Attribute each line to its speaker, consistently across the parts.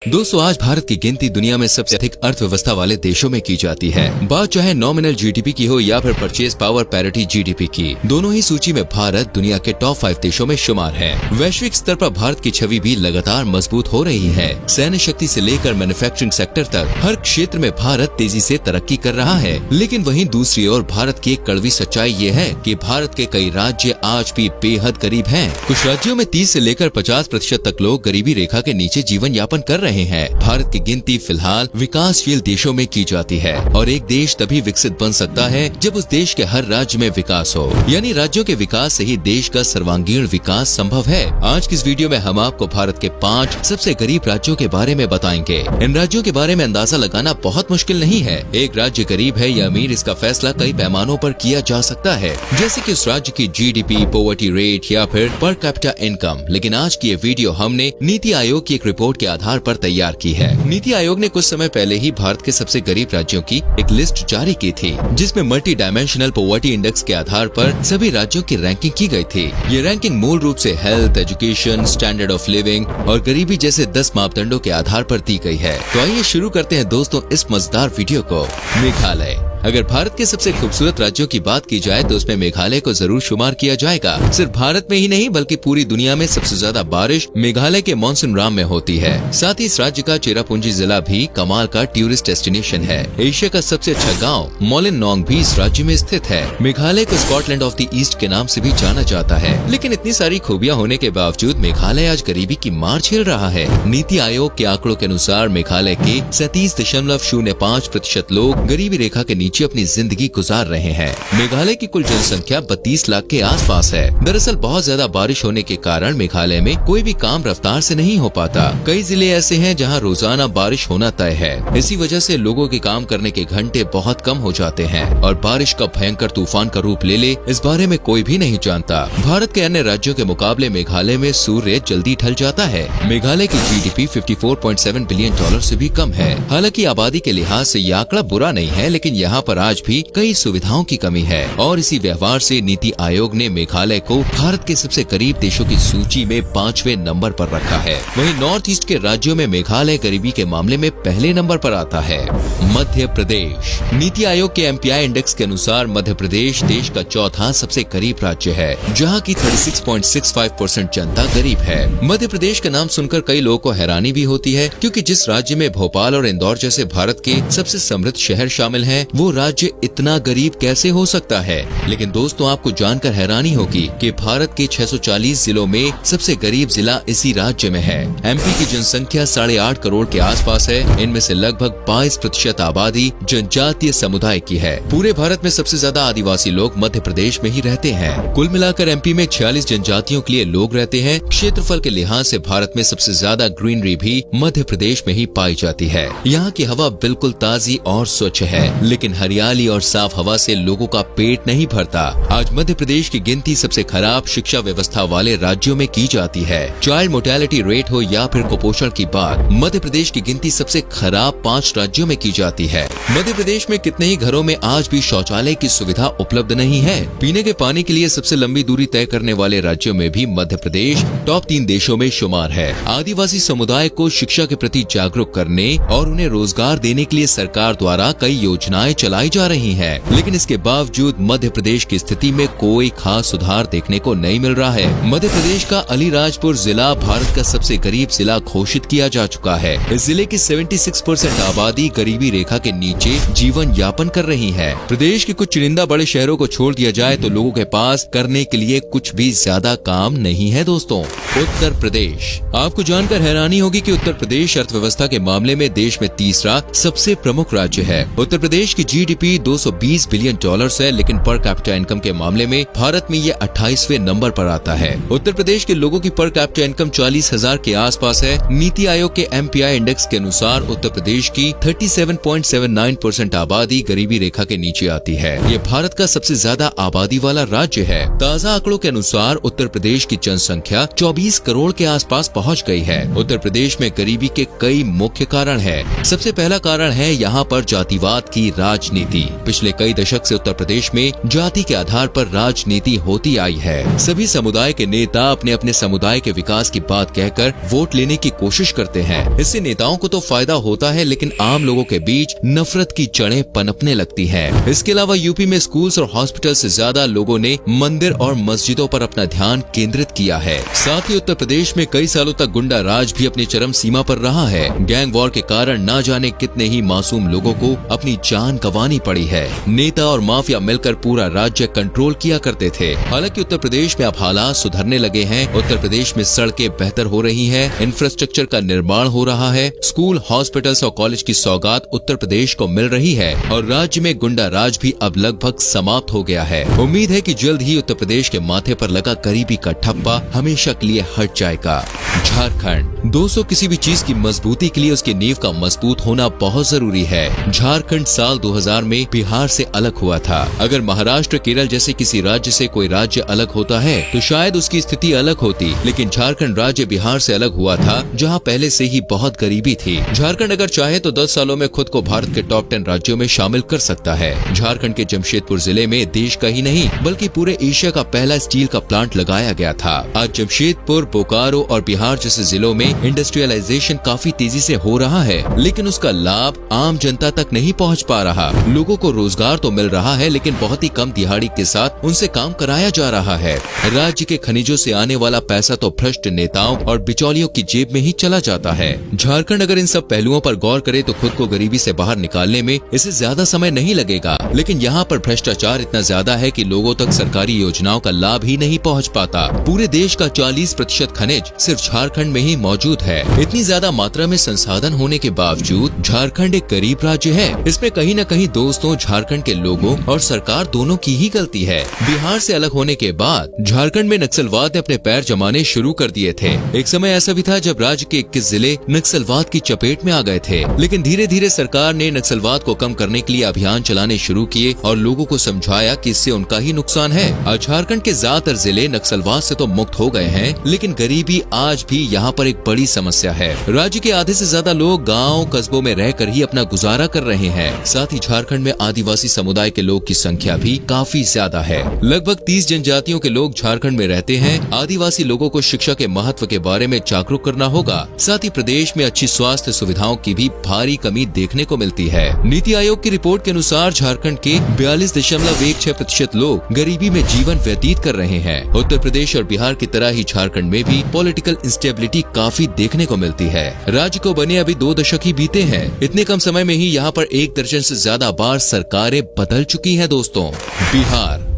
Speaker 1: दोस्तों, आज भारत की गिनती दुनिया में सबसे अधिक अर्थव्यवस्था वाले देशों में की जाती है। बात चाहे नॉमिनल जीडीपी की हो या फिर परचेज पावर पैरिटी जीडीपी की, दोनों ही सूची में भारत दुनिया के टॉप 5 देशों में शुमार है। वैश्विक स्तर पर भारत की छवि भी लगातार मजबूत हो रही है। सैन्य शक्ति से लेकर मैन्युफैक्चरिंग सेक्टर तक हर क्षेत्र में भारत तेजी से तरक्की कर रहा है। लेकिन वहीं दूसरी ओर भारत की एक कड़वी सच्चाई ये है कि भारत के कई राज्य आज भी बेहद गरीब हैं। कुछ राज्यों में 30 से लेकर 50% तक लोग गरीबी रेखा के नीचे जीवन यापन कर रहे हैं। भारत की गिनती फिलहाल विकासशील देशों में की जाती है और एक देश तभी विकसित बन सकता है जब उस देश के हर राज्य में विकास हो, यानी राज्यों के विकास से ही देश का सर्वांगीण विकास संभव है। आज की इस वीडियो में हम आपको भारत के 5 सबसे गरीब राज्यों के बारे में बताएंगे। इन राज्यों के बारे में अंदाजा लगाना बहुत मुश्किल नहीं है। एक राज्य गरीब है या अमीर, इसका फैसला कई पैमानों पर किया जा सकता है, जैसे कि उस राज्य की जीडीपी, पॉवर्टी रेट या फिर पर कैपिटा इनकम। लेकिन आज की ये वीडियो हमने नीति आयोग की एक रिपोर्ट के आधार पर तैयार की है। नीति आयोग ने कुछ समय पहले ही भारत के सबसे गरीब राज्यों की एक लिस्ट जारी की थी, जिसमें मल्टी डायमेंशनल पॉवर्टी इंडेक्स के आधार पर सभी राज्यों की रैंकिंग की गई थी। ये रैंकिंग मूल रूप से health, education, standard of living और गरीबी जैसे 10 मापदंडों के आधार पर दी गई है। तो आइए शुरू करते हैं दोस्तों इस मजेदार वीडियो को। मेघालय। अगर भारत के सबसे खूबसूरत राज्यों की बात की जाए तो उसमें मेघालय को जरूर शुमार किया जाएगा। सिर्फ भारत में ही नहीं बल्कि पूरी दुनिया में सबसे ज्यादा बारिश मेघालय के मॉनसून में होती है। साथ ही इस राज्य का चेरापूंजी जिला भी कमाल का टूरिस्ट डेस्टिनेशन है। एशिया का सबसे अच्छा गांव मोलिनोंग भी इस राज्य में स्थित है। मेघालय को स्कॉटलैंड ऑफ द ईस्ट के नाम से भी जाना जाता है। लेकिन इतनी सारी खूबियां होने के बावजूद मेघालय आज गरीबी की मार झेल रहा है। नीति आयोग के आंकड़ों के अनुसार मेघालय के 37.05% लोग गरीबी रेखा के नीचे अपनी जिंदगी गुजार रहे हैं। मेघालय की कुल जनसंख्या 32 लाख के आसपास है। दरअसल बहुत ज्यादा बारिश होने के कारण मेघालय में कोई भी काम रफ्तार से नहीं हो पाता। कई जिले ऐसे हैं जहां रोजाना बारिश होना तय है। इसी वजह से लोगों के काम करने के घंटे बहुत कम हो जाते हैं और बारिश कब भयंकर तूफान का रूप ले ले इस बारे में कोई भी नहीं जानता। भारत के अन्य राज्यों के मुकाबले मेघालय में सूर्य जल्दी ढल जाता है। मेघालय की जीडीपी $54.7 बिलियन से भी कम है। हालांकि आबादी के लिहाज से यह आंकड़ा बुरा नहीं है, लेकिन यहाँ पर आज भी कई सुविधाओं की कमी है और इसी व्यवहार से नीति आयोग ने मेघालय को भारत के सबसे गरीब देशों की सूची में 5वें नंबर पर रखा है। वहीं नॉर्थ ईस्ट के राज्यों में मेघालय गरीबी के मामले में पहले नंबर पर आता है। मध्य प्रदेश। नीति आयोग के एमपीआई इंडेक्स के अनुसार मध्य प्रदेश देश का चौथा सबसे गरीब राज्य है, जहाँ की 36.65% जनता गरीब है। मध्य प्रदेश का नाम सुनकर कई लोगों को हैरानी भी होती है, क्योंकि जिस राज्य में भोपाल और इंदौर जैसे भारत के सबसे समृद्ध शहर शामिल हैं, वो राज्य इतना गरीब कैसे हो सकता है। लेकिन दोस्तों, आपको जानकर हैरानी होगी कि भारत के 640 जिलों में सबसे गरीब जिला इसी राज्य में है। एमपी की जनसंख्या 8.5 करोड़ के आसपास है। इनमें से लगभग 22% आबादी जनजातीय समुदाय की है। पूरे भारत में सबसे ज्यादा आदिवासी लोग मध्य प्रदेश में ही रहते हैं। कुल मिलाकर एमपी में 46 जनजातियों के लिए लोग रहते हैं। क्षेत्रफल के लिहाज से भारत में सबसे ज्यादा ग्रीनरी भी मध्य प्रदेश में ही पाई जाती है। यहाँ की हवा बिल्कुल ताजी और स्वच्छ है, लेकिन हरियाली और साफ हवा से लोगों का पेट नहीं भरता। आज मध्य प्रदेश की गिनती सबसे खराब शिक्षा व्यवस्था वाले राज्यों में की जाती है। चाइल्ड मोर्टेलिटी रेट हो या फिर कुपोषण की बात, मध्य प्रदेश की गिनती सबसे खराब 5 राज्यों में की जाती है। मध्य प्रदेश में कितने ही घरों में आज भी शौचालय की सुविधा उपलब्ध नहीं है। पीने के पानी के लिए सबसे लंबी दूरी तय करने वाले राज्यों में भी मध्य प्रदेश टॉप 3 देशों में शुमार है। आदिवासी समुदाय को शिक्षा के प्रति जागरूक करने और उन्हें रोजगार देने के लिए सरकार द्वारा कई योजनाएं चलाई जा रही हैं। लेकिन इसके बावजूद मध्य प्रदेश की स्थिति में कोई खास सुधार देखने को नहीं मिल रहा है। मध्य प्रदेश का अलीराजपुर जिला भारत का सबसे गरीब जिला घोषित किया जा चुका है। इस जिले की 76% आबादी गरीबी रेखा के नीचे जीवन यापन कर रही है। प्रदेश के कुछ चुनिंदा बड़े शहरों को छोड़ दिया जाए तो लोगों के पास करने के लिए कुछ भी ज्यादा काम नहीं है। दोस्तों, उत्तर प्रदेश। आपको जानकर हैरानी होगी कि उत्तर प्रदेश अर्थव्यवस्था के मामले में देश में तीसरा सबसे प्रमुख राज्य है। उत्तर प्रदेश की जीडीपी $220 बिलियन है, लेकिन पर कैपिटा इनकम के मामले में भारत में ये 28वें नंबर पर आता है। उत्तर प्रदेश के लोगों की पर कैपिटा इनकम 40,000 के आसपास है। नीति आयोग के एमपीआई इंडेक्स के अनुसार उत्तर प्रदेश की 37.79% आबादी गरीबी रेखा के नीचे आती है। ये भारत का सबसे ज्यादा आबादी वाला राज्य है। ताज़ा आंकड़ों के अनुसार उत्तर प्रदेश की जनसंख्या 24 करोड़ के आसपास पहुँच गई है। उत्तर प्रदेश में गरीबी के कई मुख्य कारण है। सबसे पहला कारण है यहाँ पर जातिवाद की राज राजनीति। पिछले कई दशक से उत्तर प्रदेश में जाति के आधार पर राजनीति होती आई है। सभी समुदाय के नेता अपने अपने समुदाय के विकास की बात कहकर वोट लेने की कोशिश करते हैं। इससे नेताओं को तो फायदा होता है, लेकिन आम लोगों के बीच नफरत की जड़ें पनपने लगती हैं। इसके अलावा यूपी में स्कूल्स और हॉस्पिटल से ज्यादा लोगों ने मंदिर और मस्जिदों पर अपना ध्यान केंद्रित किया है। साथ ही उत्तर प्रदेश में कई सालों तक गुंडा राज भी अपनी चरम सीमा पर रहा है। गैंग वॉर के कारण न जाने कितने ही मासूम लोगों को अपनी जान गंवानी पड़ी है। नेता और माफिया मिलकर पूरा राज्य कंट्रोल किया करते थे। हालांकि उत्तर प्रदेश में अब हालात सुधरने लगे हैं। उत्तर प्रदेश में सड़कें बेहतर हो रही हैं, इंफ्रास्ट्रक्चर का निर्माण हो रहा है, स्कूल, हॉस्पिटल्स और कॉलेज की सौगात उत्तर प्रदेश को मिल रही है और राज्य में गुंडा राज भी अब लगभग समाप्त हो गया है। उम्मीद है कि जल्द ही उत्तर प्रदेश के माथे पर लगा गरीबी का ठप्पा हमेशा के लिए हट जाएगा। झारखंड दोस्तों, किसी भी चीज की मजबूती के लिए उसकी नींव का मजबूत होना बहुत जरूरी है। झारखंड साल 2000 में बिहार से अलग हुआ था। अगर महाराष्ट्र, केरल जैसे किसी राज्य से कोई राज्य अलग होता है तो शायद उसकी स्थिति अलग होती, लेकिन झारखंड राज्य बिहार से अलग हुआ था, जहां पहले से ही बहुत गरीबी थी। झारखंड अगर चाहे तो 10 सालों में खुद को भारत के टॉप 10 राज्यों में शामिल कर सकता है। झारखंड के जमशेदपुर जिले में देश का ही नहीं बल्कि पूरे एशिया का पहला स्टील का प्लांट लगाया गया था। आज जमशेदपुर, बोकारो और बिहार जैसे जिलों में इंडस्ट्रियलाइजेशन काफी तेजी से हो रहा है, लेकिन उसका लाभ आम जनता तक नहीं पहुंच पा रहा। लोगों को रोजगार तो मिल रहा है, लेकिन बहुत ही कम दिहाड़ी के साथ उनसे काम कराया जा रहा है। राज्य के खनिजों से आने वाला पैसा तो भ्रष्ट नेताओं और बिचौलियों की जेब में ही चला जाता है। झारखंड अगर इन सब पहलुओं पर गौर करे तो खुद को गरीबी से बाहर निकालने में इसे ज्यादा समय नहीं लगेगा, लेकिन यहाँ पर भ्रष्टाचार इतना ज्यादा है कि लोगों तक सरकारी योजनाओं का लाभ ही नहीं पहुँच पाता। पूरे देश का 40% खनिज सिर्फ झारखंड में ही मौजूद है। इतनी ज्यादा मात्रा में संसाधन होने के बावजूद झारखंड एक गरीब राज्य है। इसमें कहीं न कहीं दोस्तों झारखंड के लोगों और सरकार दोनों की ही गलती है। बिहार से अलग होने के बाद झारखंड में नक्सलवाद ने अपने पैर जमाने शुरू कर दिए थे। एक समय ऐसा भी था जब राज्य के 21 जिले नक्सलवाद की चपेट में आ गए थे, लेकिन धीरे धीरे सरकार ने नक्सलवाद को कम करने के लिए अभियान चलाने शुरू किए और लोगों को समझाया कि इससे उनका ही नुकसान है। आज झारखंड के ज्यादातर जिले नक्सलवाद से तो मुक्त हो गए हैं, लेकिन गरीबी आज भी यहाँ पर एक बड़ी समस्या है। राज्य के आधे से ज्यादा लोग गाँव कस्बों में रहकर ही अपना गुजारा कर रहे हैं। साथ ही झारखंड में आदिवासी समुदाय के लोग की संख्या भी काफी ज्यादा है। लगभग 30 जनजातियों के लोग झारखंड में रहते हैं। आदिवासी लोगों को शिक्षा के महत्व के बारे में जागरूक करना होगा। साथ ही प्रदेश में अच्छी स्वास्थ्य सुविधाओं की भी भारी कमी देखने को मिलती है। नीति आयोग की रिपोर्ट के अनुसार झारखंड के 42.16% लोग गरीबी में जीवन व्यतीत कर रहे हैं। उत्तर प्रदेश और बिहार की तरह ही झारखंड में भी पॉलिटिकल इंस्टेबिलिटी काफी देखने को मिलती है। राज्य को बने अभी 2 दशक ही बीते हैं। इतने कम समय में ही यहाँ पर 1 दर्जन से ज्यादा बार सरकारें बदल चुकी हैं।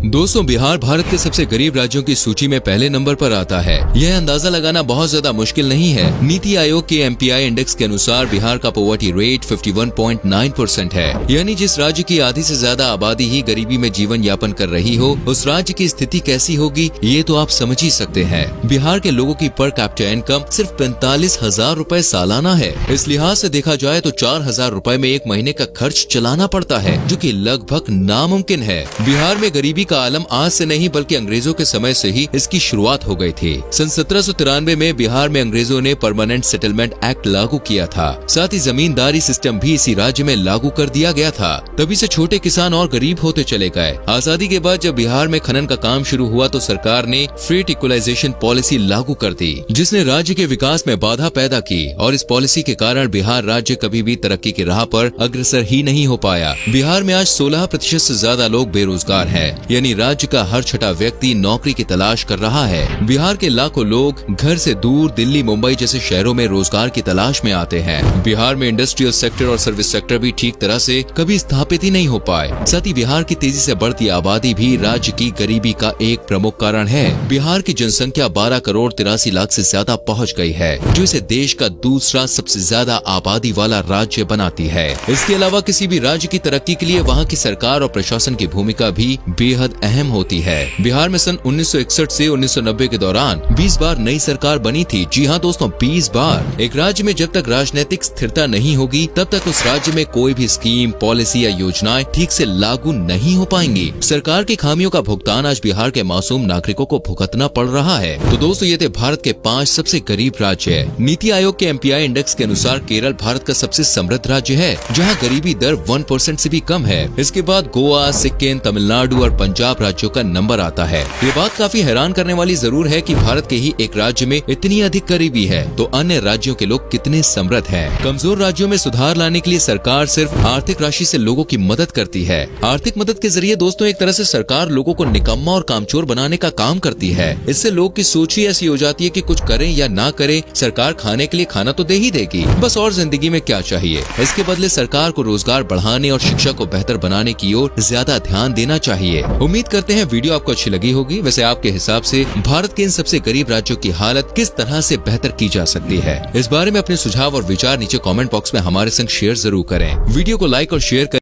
Speaker 1: दोस्तों बिहार भारत के सबसे गरीब राज्यों की सूची में पहले नंबर पर आता है। यह अंदाजा लगाना बहुत ज्यादा मुश्किल नहीं है। नीति आयोग के MPI इंडेक्स के अनुसार बिहार का पॉवर्टी रेट 51.9% है, यानी जिस राज्य की आधी से ज्यादा आबादी ही गरीबी में जीवन यापन कर रही हो, उस राज्य की स्थिति कैसी होगी ये तो आप समझ ही सकते हैं। बिहार के लोगों की पर कैपिटा इनकम सिर्फ 45,000 रूपए सालाना है। इस लिहाज से देखा जाए तो 4,000 रूपए में एक महीने का खर्च चलाना पड़ता है, जो कि लगभग नामुमकिन है। बिहार में गरीबी का आलम आज से नहीं बल्कि अंग्रेजों के समय से ही इसकी शुरुआत हो गई थी। सन 1793 में बिहार में अंग्रेजों ने परमानेंट सेटलमेंट एक्ट लागू किया था। साथ ही जमींदारी सिस्टम भी इसी राज्य में लागू कर दिया गया था। तभी से छोटे किसान और गरीब होते चले गए। आजादी के बाद जब बिहार में खनन का काम शुरू हुआ तो सरकार ने फ्रेट इक्वलाइजेशन पॉलिसी लागू कर दी, जिसने राज्य के विकास में बाधा पैदा की और इस पॉलिसी के कारण बिहार राज्य कभी भी तरक्की की राह पर अग्रसर ही नहीं हो पाया। बिहार में आज 16% से ज्यादा लोग बेरोजगार हैं, यानी राज्य का हर छठा व्यक्ति नौकरी की तलाश कर रहा है। बिहार के लाखों लोग घर से दूर दिल्ली, मुंबई जैसे शहरों में रोजगार की तलाश में आते हैं। बिहार में इंडस्ट्रियल सेक्टर और सर्विस सेक्टर भी ठीक तरह से कभी स्थापित ही नहीं हो पाए। साथ ही बिहार की तेजी से बढ़ती आबादी भी राज्य की गरीबी का एक प्रमुख कारण है। बिहार की जनसंख्या 12 करोड़ 83 लाख से ज्यादा पहुँच गई है, जो इसे देश का दूसरा सबसे ज्यादा आबादी वाला राज्य बनाती है। इसके अलावा किसी भी राज्य की तरक्की के लिए वहाँ की सरकार और प्रशासन की भूमिका भी बेहद बेहद अहम होती है। बिहार में सन 1961 से 1990 के दौरान 20 बार नई सरकार बनी थी। जी हाँ दोस्तों, 20 बार। एक राज्य में जब तक राजनीतिक स्थिरता नहीं होगी तब तक उस राज्य में कोई भी स्कीम, पॉलिसी या योजनाएं ठीक से लागू नहीं हो पाएंगी। सरकार की खामियों का भुगतान आज बिहार के मासूम नागरिकों को भुगतना पड़ रहा है। तो दोस्तों, ये थे भारत के 5 सबसे गरीब राज्य। नीति आयोग के MPI इंडेक्स के अनुसार केरल भारत का सबसे समृद्ध राज्य है, जहां गरीबी दर 1% से भी कम है। इसके बाद गोवा, सिक्किम, तमिलनाडु और पंजाब राज्यों का नंबर आता है। ये बात काफी हैरान करने वाली जरूर है कि भारत के ही एक राज्य में इतनी अधिक गरीबी है, तो अन्य राज्यों के लोग कितने समृद्ध हैं। कमजोर राज्यों में सुधार लाने के लिए सरकार सिर्फ आर्थिक राशि से लोगों की मदद करती है। आर्थिक मदद के जरिए दोस्तों एक तरह से सरकार लोगों को निकम्मा और कामचोर बनाने का काम करती है। इससे लोग की सोच ही ऐसी हो जाती है कि कुछ करें या ना करें, सरकार खाने के लिए खाना तो दे ही देगी, बस और जिंदगी में क्या चाहिए। इसके बदले सरकार को रोजगार बढ़ाने और शिक्षा को बेहतर बनाने की ओर ज्यादा ध्यान देना चाहिए। उम्मीद करते हैं वीडियो आपको अच्छी लगी होगी। वैसे आपके हिसाब से भारत के इन सबसे गरीब राज्यों की हालत किस तरह से बेहतर की जा सकती है, इस बारे में अपने सुझाव और विचार नीचे कमेंट बॉक्स में हमारे संग शेयर जरूर करें। वीडियो को लाइक और शेयर करें।